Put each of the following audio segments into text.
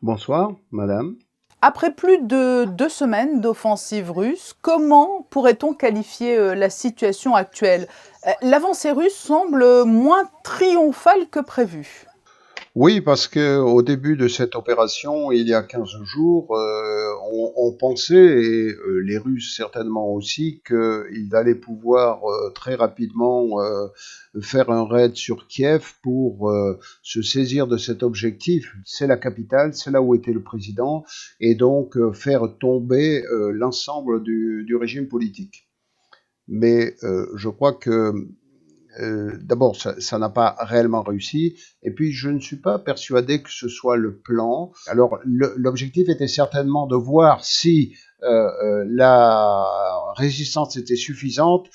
Bonsoir, madame. Après plus de 2 semaines d'offensive russe, comment pourrait-on qualifier la situation actuelle? L'avancée russe semble moins triomphale que prévu. Oui, parce que au début de cette opération, il y a 15 jours, on pensait, et les Russes certainement aussi, qu'ils allaient pouvoir très rapidement faire un raid sur Kiev pour se saisir de cet objectif. C'est la capitale, c'est là où était le président, et donc faire tomber l'ensemble du régime politique. Mais je crois que d'abord, ça n'a pas réellement réussi, et puis je ne suis pas persuadé que ce soit le plan. Alors, l'objectif était certainement de voir si la résistance était suffisante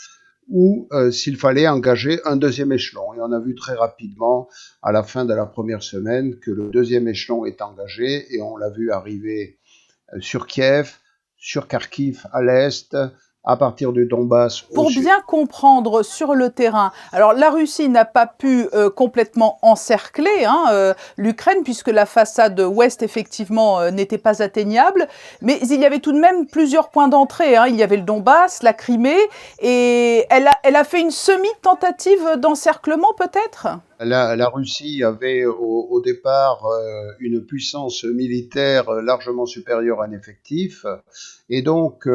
ou s'il fallait engager un deuxième échelon. Et on a vu très rapidement, à la fin de la première semaine, que le deuxième échelon est engagé, et on l'a vu arriver sur Kiev, sur Kharkiv à l'est, à partir du Donbass au Pour sud. bien comprendre sur le terrain, alors la Russie n'a pas pu complètement encercler l'Ukraine puisque la façade ouest effectivement n'était pas atteignable, mais il y avait tout de même plusieurs points d'entrée. Il y avait le Donbass, la Crimée, et elle a fait une semi-tentative d'encerclement peut-être. La Russie avait au départ une puissance militaire largement supérieure en effectif, et donc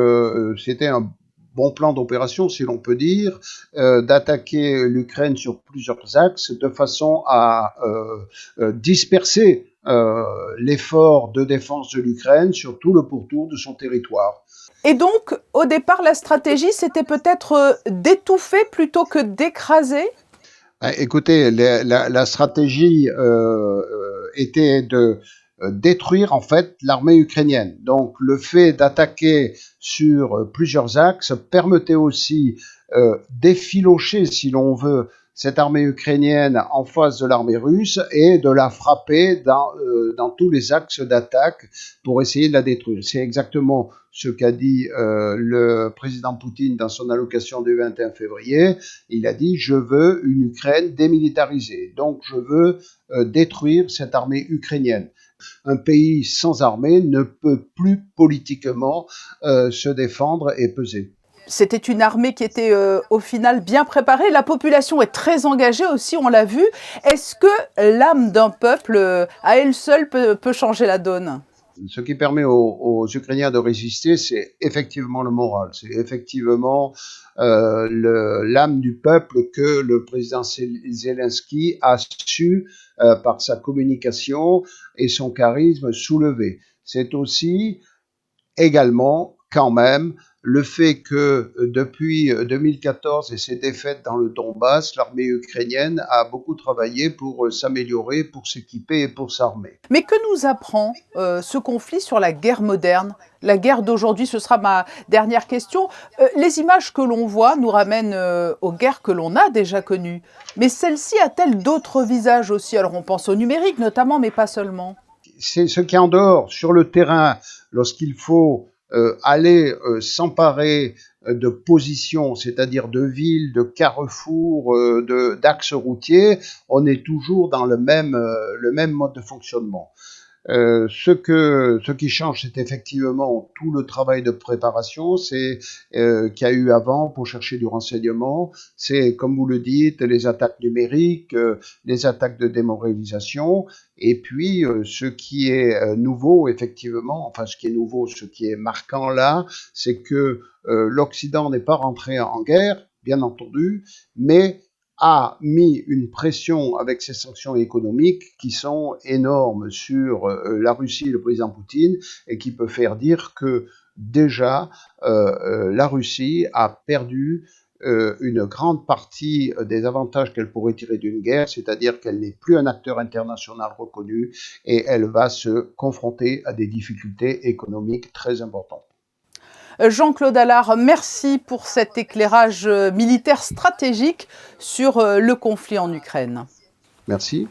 c'était un bon plan d'opération, si l'on peut dire, d'attaquer l'Ukraine sur plusieurs axes de façon à disperser l'effort de défense de l'Ukraine sur tout le pourtour de son territoire. Et donc, au départ, la stratégie, c'était peut-être d'étouffer plutôt que d'écraser. Écoutez, la stratégie était de détruire en fait l'armée ukrainienne. Donc le fait d'attaquer sur plusieurs axes permettait aussi d'effilocher, si l'on veut, cette armée ukrainienne en face de l'armée russe et de la frapper dans tous les axes d'attaque pour essayer de la détruire. C'est exactement ce qu'a dit le président Poutine dans son allocation du 21 février. Il a dit: je veux une Ukraine démilitarisée, donc je veux détruire cette armée ukrainienne. Un pays sans armée ne peut plus politiquement se défendre et peser. C'était une armée qui était au final bien préparée. La population est très engagée aussi, on l'a vu. Est-ce que l'âme d'un peuple, à elle seule, peut changer la donne? Ce qui permet aux Ukrainiens de résister, c'est effectivement le moral, c'est effectivement l'âme du peuple que le président Zelensky a su, par sa communication et son charisme, soulever. C'est aussi également, quand même, le fait que depuis 2014 et ses défaites dans le Donbass, l'armée ukrainienne a beaucoup travaillé pour s'améliorer, pour s'équiper et pour s'armer. Mais que nous apprend ce conflit sur la guerre moderne, la guerre d'aujourd'hui? Ce sera ma dernière question. Les images que l'on voit nous ramènent aux guerres que l'on a déjà connues. Mais celle-ci a-t-elle d'autres visages aussi? Alors on pense au numérique notamment, mais pas seulement. C'est ce qui est en dehors, sur le terrain, lorsqu'il faut aller s'emparer de positions, c'est-à-dire de villes, de carrefours, d'axes routiers, on est toujours dans le même mode de fonctionnement. Ce qui change, c'est effectivement tout le travail de préparation, qu'il y a eu avant pour chercher du renseignement. C'est, comme vous le dites, les attaques numériques, les attaques de démoralisation. Et puis, ce qui est nouveau, effectivement, enfin, ce qui est nouveau, ce qui est marquant là, c'est que l'Occident n'est pas rentré en guerre, bien entendu, mais a mis une pression avec ses sanctions économiques qui sont énormes sur la Russie et le président Poutine, et qui peut faire dire que déjà la Russie a perdu une grande partie des avantages qu'elle pourrait tirer d'une guerre, c'est-à-dire qu'elle n'est plus un acteur international reconnu, et elle va se confronter à des difficultés économiques très importantes. Jean-Claude Allard, merci pour cet éclairage militaire stratégique sur le conflit en Ukraine. Merci.